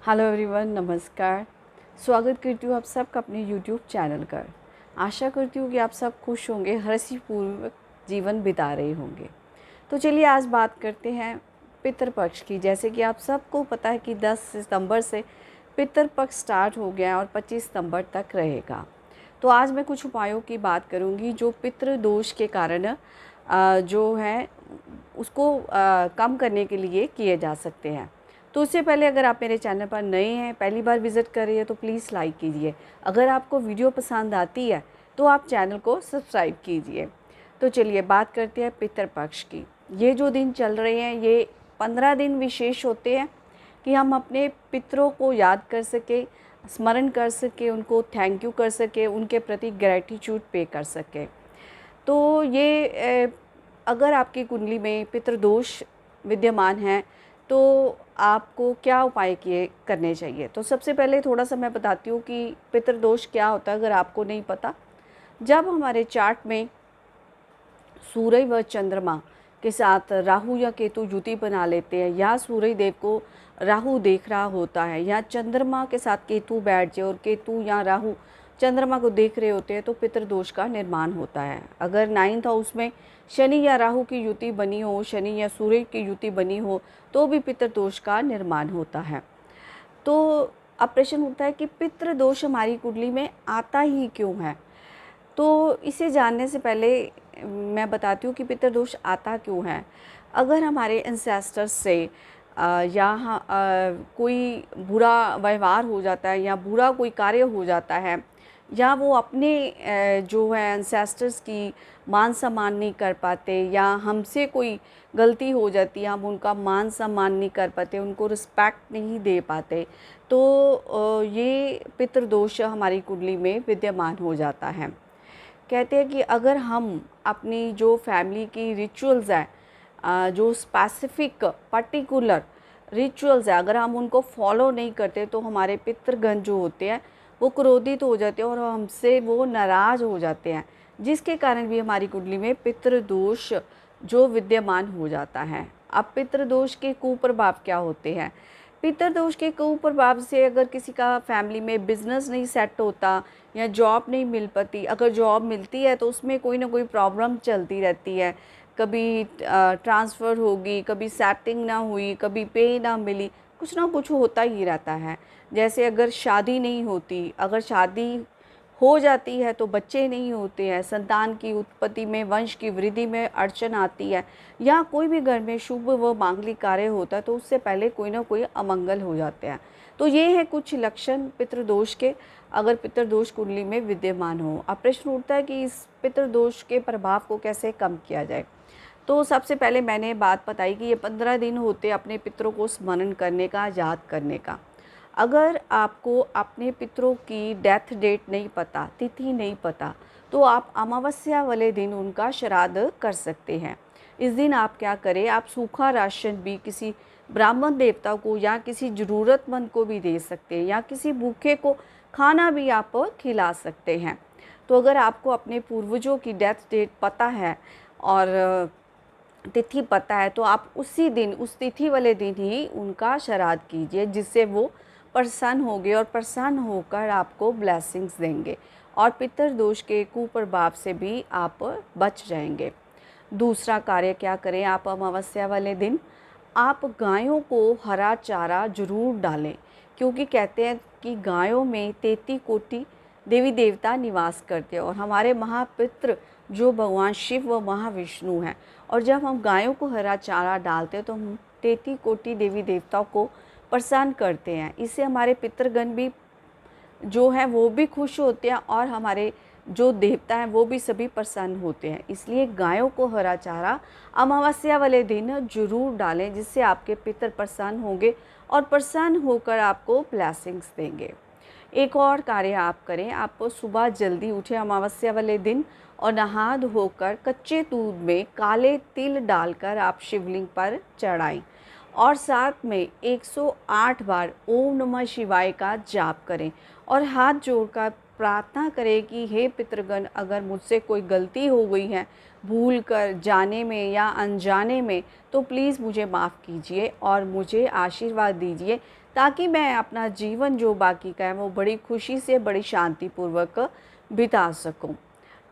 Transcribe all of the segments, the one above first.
Hello everyone, नमस्कार। स्वागत करती हूँ आप सबका अपने यूट्यूब चैनल पर। आशा करती हूँ कि आप सब खुश होंगे, हर्षपूर्वक जीवन बिता रहे होंगे। तो चलिए आज बात करते हैं पितृपक्ष की। जैसे कि आप सबको पता है कि 10 सितंबर से पितृपक्ष स्टार्ट हो गया और 25 सितंबर तक रहेगा। तो आज मैं कुछ उपायों की बात करूँगी जो पितृदोष के कारण जो है उसको कम करने के लिए किए जा सकते हैं। तो उससे पहले अगर आप मेरे चैनल पर नए हैं, पहली बार विज़िट कर रही है तो प्लीज़ लाइक कीजिए। अगर आपको वीडियो पसंद आती है तो आप चैनल को सब्सक्राइब कीजिए। तो चलिए बात करते हैं पितृपक्ष की। ये जो दिन चल रहे हैं ये 15 दिन विशेष होते हैं कि हम अपने पितरों को याद कर सकें, स्मरण कर सकें, उनको थैंक यू कर सकें, उनके प्रति ग्रैटिट्यूड पे कर सकें। तो ये अगर आपकी कुंडली में पितृदोष विद्यमान है तो आपको क्या उपाय किए करने चाहिए। तो सबसे पहले थोड़ा सा मैं बताती हूँ कि पितृदोष क्या होता है अगर आपको नहीं पता। जब हमारे चार्ट में सूर्य व चंद्रमा के साथ राहु या केतु युति बना लेते हैं, या सूर्य देव को राहु देख रहा होता है, या चंद्रमा के साथ केतु बैठ जाए और केतु या राहु चंद्रमा को देख रहे होते हैं, तो पितृदोष का निर्माण होता है। अगर 9th हाउस में शनि या राहु की युति बनी हो, शनि या सूर्य की युति बनी हो, तो भी पितृदोष का निर्माण होता है। तो अब प्रश्न उठता है कि पितृदोष हमारी कुंडली में आता ही क्यों है। तो इसे जानने से पहले मैं बताती हूँ कि पितृदोष आता क्यों है। अगर हमारे एंसेस्टर्स से कोई बुरा व्यवहार हो जाता है या बुरा कोई कार्य हो जाता है, या वो अपने जो है एंसेस्टर्स की मान सम्मान नहीं कर पाते, या हमसे कोई गलती हो जाती है, हम उनका मान सम्मान नहीं कर पाते, उनको रिस्पेक्ट नहीं दे पाते, तो ये पितृदोष हमारी कुंडली में विद्यमान हो जाता है। कहते हैं कि अगर हम अपनी जो फैमिली की रिचुअल्स हैं, जो स्पेसिफिक पर्टिकुलर रिचुअल्स हैं, अगर हम उनको फॉलो नहीं करते तो हमारे पितृगण जो होते हैं वो क्रोधित हो जाते हैं और हमसे वो नाराज़ हो जाते हैं, जिसके कारण भी हमारी कुंडली में पितृदोष जो विद्यमान हो जाता है। अब पितृदोष के कुप्रभाव क्या होते हैं। पितृदोष के कुप्रभाव से अगर किसी का फैमिली में बिजनेस नहीं सेट होता या जॉब नहीं मिल पाती, अगर जॉब मिलती है तो उसमें कोई ना कोई प्रॉब्लम चलती रहती है, कभी ट्रांसफ़र होगी, कभी सेटिंग ना हुई, कभी पे ना मिली, कुछ ना कुछ होता ही रहता है। जैसे अगर शादी नहीं होती, अगर शादी हो जाती है तो बच्चे नहीं होते हैं, संतान की उत्पत्ति में, वंश की वृद्धि में अड़चन आती है, या कोई भी घर में शुभ व मांगलिक कार्य होता है तो उससे पहले कोई ना कोई अमंगल हो जाते हैं। तो ये है कुछ लक्षण पितृदोष के, अगर पितृदोष कुंडली में विद्यमान हो। अब प्रश्न उठता है कि इस पितृदोष के प्रभाव को कैसे कम किया जाए। तो सबसे पहले मैंने बात बताई कि ये 15 दिन होते अपने पितरों को स्मरण करने का, याद करने का। अगर आपको अपने पितरों की डेथ डेट नहीं पता, तिथि नहीं पता, तो आप अमावस्या वाले दिन उनका श्राद्ध कर सकते हैं। इस दिन आप क्या करें, आप सूखा राशन भी किसी ब्राह्मण देवता को या किसी ज़रूरतमंद को भी दे सकते हैं, या किसी भूखे को खाना भी आप खिला सकते हैं। तो अगर आपको अपने पूर्वजों की डेथ डेट पता है और तिथि पता है तो आप उसी दिन, उस तिथि वाले दिन ही उनका श्राद्ध कीजिए, जिससे वो प्रसन्न होंगे और प्रसन्न होकर आपको ब्लेसिंग्स देंगे और पितृदोष के कुप्रभाव से भी आप बच जाएंगे। दूसरा कार्य क्या करें, आप अमावस्या वाले दिन आप गायों को हरा चारा जरूर डालें, क्योंकि कहते हैं कि गायों में 33 कोटि देवी देवता निवास करते हैं और हमारे महापित्र जो भगवान शिव व महाविष्णु हैं। और जब हम गायों को हरा चारा डालते हैं तो हम 33 कोटि देवी देवताओं को प्रसन्न करते हैं। इससे हमारे पितृगण भी जो हैं वो भी खुश होते हैं और हमारे जो देवता हैं वो भी सभी प्रसन्न होते हैं। इसलिए गायों को हरा चारा अमावस्या वाले दिन जरूर डालें, जिससे आपके पितर प्रसन्न होंगे और प्रसन्न होकर आपको ब्लेसिंग्स देंगे। एक और कार्य आप करें, आप सुबह जल्दी उठें अमावस्या वाले दिन और नहा धोकर कच्चे दूध में काले तिल डालकर आप शिवलिंग पर चढ़ाएं और साथ में 108 बार ओम नमः शिवाय का जाप करें और हाथ जोड़कर प्रार्थना करें कि हे पितृगण, अगर मुझसे कोई गलती हो गई है भूल कर, जाने में या अनजाने में, तो प्लीज़ मुझे माफ़ कीजिए और मुझे आशीर्वाद दीजिए, ताकि मैं अपना जीवन जो बाकी का है वो बड़ी खुशी से, बड़ी शांतिपूर्वक बिता सकूं।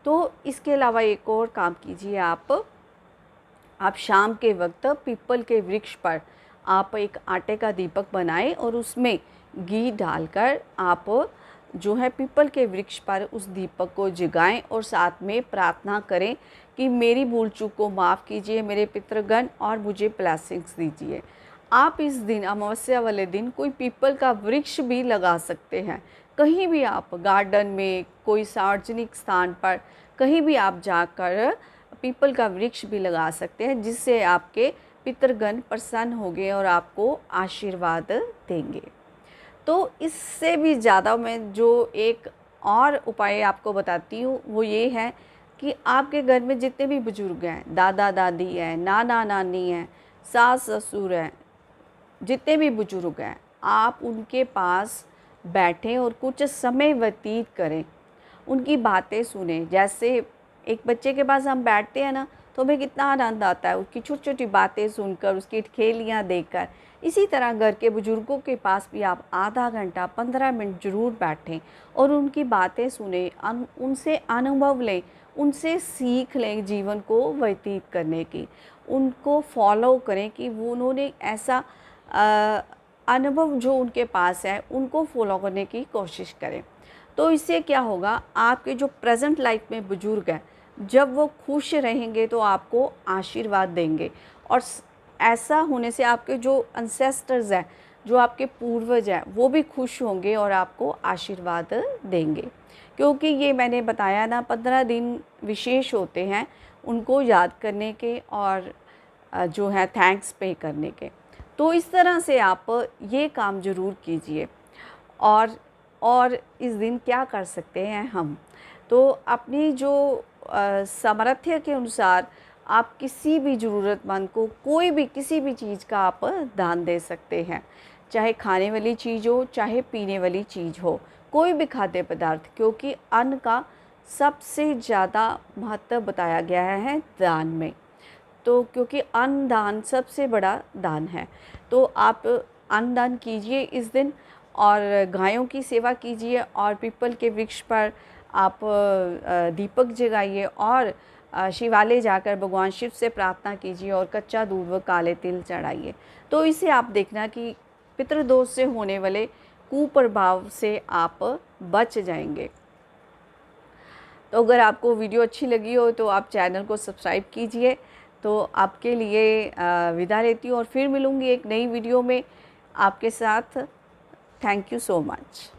तो इसके अलावा एक और काम कीजिए आप शाम के वक्त पीपल के वृक्ष पर आप एक आटे का दीपक बनाएं और उसमें घी डालकर आप जो है पीपल के वृक्ष पर उस दीपक को जगाएं और साथ में प्रार्थना करें कि मेरी भूल चूक को माफ़ कीजिए मेरे पितृगण और मुझे ब्लेसिंग्स दीजिए। आप इस दिन अमावस्या वाले दिन कोई पीपल का वृक्ष भी लगा सकते हैं। कहीं भी आप गार्डन में, कोई सार्वजनिक स्थान पर, कहीं भी आप जाकर पीपल का वृक्ष भी लगा सकते हैं, जिससे आपके पितृगण प्रसन्न होंगे और आपको आशीर्वाद देंगे। तो इससे भी ज़्यादा मैं जो एक और उपाय आपको बताती हूँ वो ये है कि आपके घर में जितने भी बुजुर्ग हैं, दादा दादी हैं, नाना नानी हैं, सास ससुर हैं, जितने भी बुजुर्ग हैं, आप उनके पास बैठें और कुछ समय व्यतीत करें, उनकी बातें सुने। जैसे एक बच्चे के पास हम बैठते हैं ना, तो हमें कितना आनंद आता है उसकी छोटी छोटी बातें सुनकर, उसकी खेलियाँ देखकर। इसी तरह घर के बुजुर्गों के पास भी आप आधा घंटा 15 मिनट ज़रूर बैठें और उनकी बातें सुने, उनसे अनुभव लें, उनसे सीख लें जीवन को व्यतीत करने की। उनको फॉलो करें कि वो उन्होंने ऐसा अनुभव जो उनके पास है उनको फॉलो करने की कोशिश करें। तो इससे क्या होगा, आपके जो प्रेजेंट लाइफ में बुजुर्ग हैं, जब वो खुश रहेंगे तो आपको आशीर्वाद देंगे और ऐसा होने से आपके जो एंसेस्टर्स हैं, जो आपके पूर्वज हैं, वो भी खुश होंगे और आपको आशीर्वाद देंगे। क्योंकि ये मैंने बताया ना, 15 दिन विशेष होते हैं उनको याद करने के और जो है थैंक्स पे करने के। तो इस तरह से आप ये काम ज़रूर कीजिए। और इस दिन क्या कर सकते हैं हम, तो अपनी जो सामर्थ्य के अनुसार आप किसी भी ज़रूरतमंद को कोई भी किसी भी चीज़ का आप दान दे सकते हैं। चाहे खाने वाली चीज़ हो, चाहे पीने वाली चीज़ हो, कोई भी खाद्य पदार्थ, क्योंकि अन्न का सबसे ज़्यादा महत्व बताया गया है दान में। तो क्योंकि अन्न दान सबसे बड़ा दान है, तो आप अन्न दान कीजिए इस दिन और गायों की सेवा कीजिए और पीपल के वृक्ष पर आप दीपक जगाइए और शिवालय जाकर भगवान शिव से प्रार्थना कीजिए और कच्चा दूध व काले तिल चढ़ाइए। तो इसे आप देखना कि पितृदोष से होने वाले कुप्रभाव से आप बच जाएंगे। तो अगर आपको वीडियो अच्छी लगी हो तो आप चैनल को सब्सक्राइब कीजिए। तो आपके लिए विदा लेती हूँ और फिर मिलूँगी एक नई वीडियो में आपके साथ। Thank you so much.